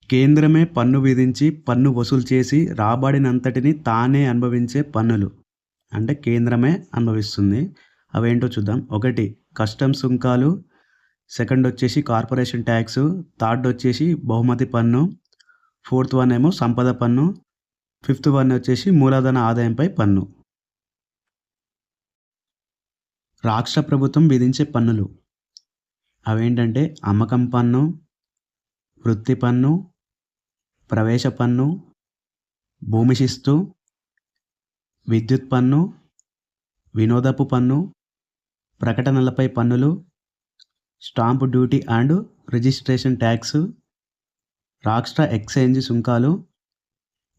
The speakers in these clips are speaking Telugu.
కేంద్రమే పన్ను విధించి పన్ను వసూలు చేసి రాబడినంతటిని తానే అనుభవించే పన్నులు. అంటే కేంద్రమే అనుభవిస్తుంది. అవేంటో చూద్దాం. 1 కస్టమ్స్ సుంకాలు, సెకండ్ వచ్చేసి కార్పొరేషన్ ట్యాక్సు, థర్డ్ వచ్చేసి బహుమతి పన్ను, ఫోర్త్ వన్ ఏమో సంపద పన్ను, ఫిఫ్త్ వన్ వచ్చేసి మూలధన ఆదాయంపై పన్ను. రాష్ట్ర ప్రభుత్వం విధించే పన్నులు అవేంటంటే అమ్మకం పన్ను, వృత్తి పన్ను, ప్రవేశ పన్ను, భూమి శిస్తు, విద్యుత్ పన్ను, వినోదపు పన్ను, ప్రకటనలపై పన్నులు, stamp duty and registration tax, రాష్ట్ర ఎక్సైజ్ సుంకాలు,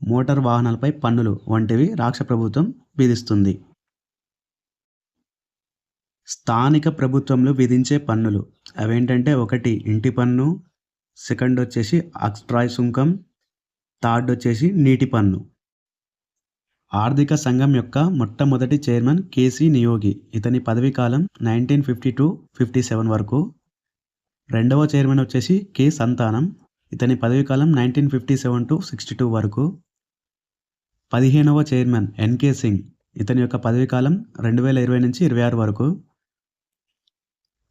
మోటార్ వాహనాలపై పన్నులు వంటివి రాష్ట్ర ప్రభుత్వం విధిస్తుంది. స్థానిక ప్రభుత్వంలో విధించే పన్నులు అవేంటంటే 1 ఇంటి పన్ను, సెకండ్ వచ్చేసి అక్స్ట్రాయ్ సుంకం, థర్డ్ వచ్చేసి నీటి పన్ను. ఆర్థిక సంఘం యొక్క మొట్టమొదటి చైర్మన్ కేసీ నియోగి. ఇతని పదవీ కాలం 1950-57 వరకు. రెండవ చైర్మన్ వచ్చేసి కె సంతానం. ఇతని పదవీ కాలం 1957-62 వరకు. 15వ చైర్మన్ ఎన్కే సింగ్. ఇతని యొక్క పదవీ కాలం 2020 నుంచి 26 వరకు.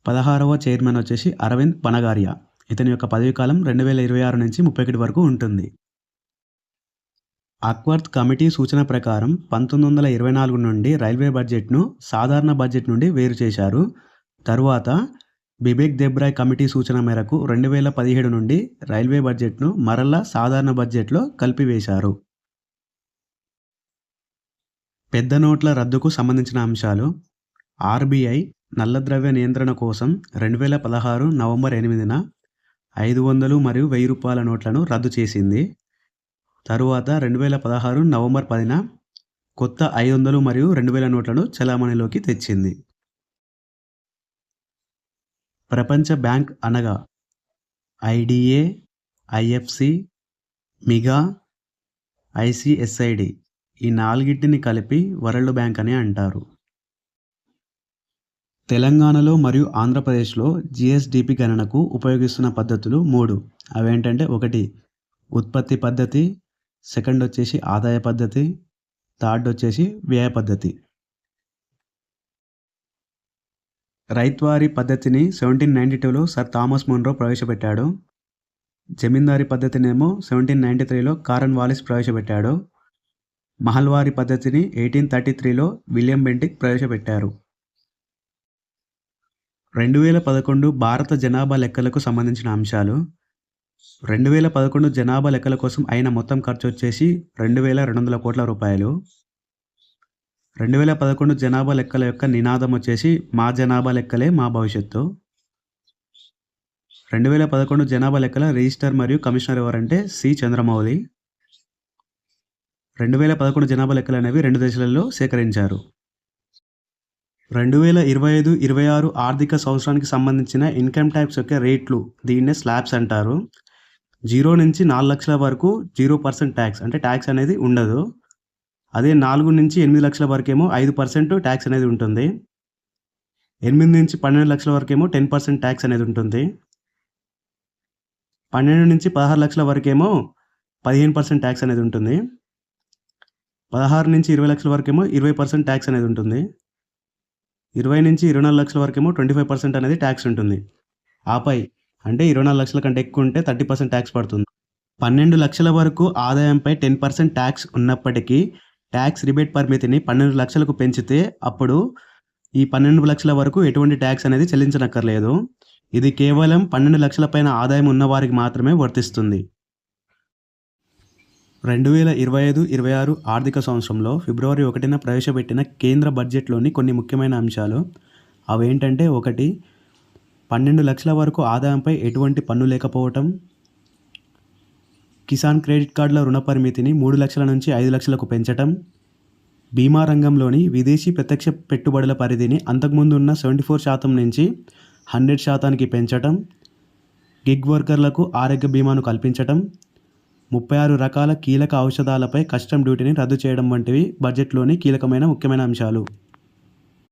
16వ చైర్మన్ వచ్చేసి అరవింద్ పనగారియా. ఇతని యొక్క పదవీ కాలం 2026 నుంచి 31 వరకు ఉంటుంది. అక్వర్త్ కమిటీ సూచన ప్రకారం 1924 నుండి రైల్వే బడ్జెట్ను సాధారణ బడ్జెట్ నుండి వేరు చేశారు. తరువాత బిబేక్ దెబ్రాయ్ కమిటీ సూచన మేరకు 2017 నుండి రైల్వే బడ్జెట్ను మరలా సాధారణ బడ్జెట్లో కలిపివేశారు. పెద్ద నోట్ల రద్దుకు సంబంధించిన అంశాలు. ఆర్బీఐ నల్లద్రవ్య నియంత్రణ కోసం 2016 నవంబర్ 8న 500 మరియు 1000 రూపాయల నోట్లను రద్దు చేసింది. తరువాత 2016 నవంబర్ 10న కొత్త 500 మరియు 2000 నోట్లను చలామణిలోకి తెచ్చింది. ప్రపంచ బ్యాంక్ అనగా ఐడిఏ, ఐఎఫ్సి, మిగా, ఐసిఎస్ఐడి ఈ నాలుగిటిని కలిపి వరల్డ్ బ్యాంక్ అని అంటారు. తెలంగాణలో మరియు ఆంధ్రప్రదేశ్లో జిఎస్డిపి గణనకు ఉపయోగిస్తున్న పద్ధతులు 3. అవేంటంటే 1 ఉత్పత్తి పద్ధతి, సెకండ్ వచ్చేసి ఆదాయ పద్ధతి, థర్డ్ వచ్చేసి వ్యయ పద్ధతి. రైత్వారీ పద్ధతిని 1792లో సర్ థామస్ మున్రో ప్రవేశపెట్టాడు. జమీందారీ పద్ధతినేమో 1793లో కారన్ వాలిస్ ప్రవేశపెట్టాడు. మహల్వారీ పద్ధతిని 1833లో విలియం బెంటిక్ ప్రవేశపెట్టారు. 2011 భారత జనాభా లెక్కలకు సంబంధించిన అంశాలు. 2011 జనాభా లెక్కల కోసం అయిన మొత్తం ఖర్చు వచ్చేసి 2200 కోట్ల రూపాయలు. 2011 జనాభా లెక్కల యొక్క నినాదం వచ్చేసి మా జనాభా లెక్కలే మా భవిష్యత్తు. 2011 జనాభా లెక్కల రిజిస్టర్ మరియు కమిషనర్ ఎవరంటే సి చంద్రమౌళి. 2011 జనాభా లెక్కలు అనేవి 2 దశలలో సేకరించారు. 2025-26 ఆర్థిక సంవత్సరానికి సంబంధించిన ఇన్కమ్ ట్యాక్స్ యొక్క రేట్లు దీన్నే స్లాబ్స్ అంటారు. 0 నుంచి 4 లక్షల వరకు 0% ట్యాక్స్ అంటే ట్యాక్స్ అనేది ఉండదు. అదే 4 నుంచి 8 లక్షల వరకేమో 5% ట్యాక్స్ అనేది ఉంటుంది. 8 నుంచి 12 లక్షల వరకేమో 10% ట్యాక్స్ అనేది ఉంటుంది. 12 నుంచి 16 లక్షల వరకేమో 15% ట్యాక్స్ అనేది ఉంటుంది. 16 నుంచి 20 లక్షల వరకేమో 20% ట్యాక్స్ అనేది ఉంటుంది. 20 నుంచి 24 లక్షల వరకేమో 25% అనేది ట్యాక్స్ ఉంటుంది. ఆపై అంటే 24 లక్షల కంటే ఎక్కువ ఉంటే 30% ట్యాక్స్ పడుతుంది. 12 లక్షల వరకు ఆదాయంపై 10% ట్యాక్స్ ఉన్నప్పటికీ ట్యాక్స్ రిబేట్ పరిమితిని 12 లక్షలకు పెంచితే అప్పుడు ఈ 12 లక్షల వరకు ఎటువంటి ట్యాక్స్ అనేది చెల్లించనక్కర్లేదు. ఇది కేవలం 12 లక్షల పైన ఆదాయం ఉన్నవారికి మాత్రమే వర్తిస్తుంది. 2025-26 ఆర్థిక సంవత్సరంలో ఫిబ్రవరి 1న ప్రవేశపెట్టిన కేంద్ర బడ్జెట్లోని కొన్ని ముఖ్యమైన అంశాలు అవేంటంటే 1 12 లక్షల వరకు ఆదాయంపై ఎటువంటి పన్ను లేకపోవటం, కిసాన్ క్రెడిట్ కార్డుల రుణ పరిమితిని 3 లక్షల నుంచి 5 లక్షలకు పెంచటం, బీమా రంగంలోని విదేశీ ప్రత్యక్ష పెట్టుబడుల పరిధిని అంతకుముందు ఉన్న 74% నుంచి 100%కి పెంచటం, గిగ్ వర్కర్లకు ఆరోగ్య బీమాను కల్పించటం, 36 రకాల కీలక ఔషధాలపై కస్టమ్ డ్యూటీని రద్దు చేయడం వంటివి బడ్జెట్లోని ముఖ్యమైన అంశాలు.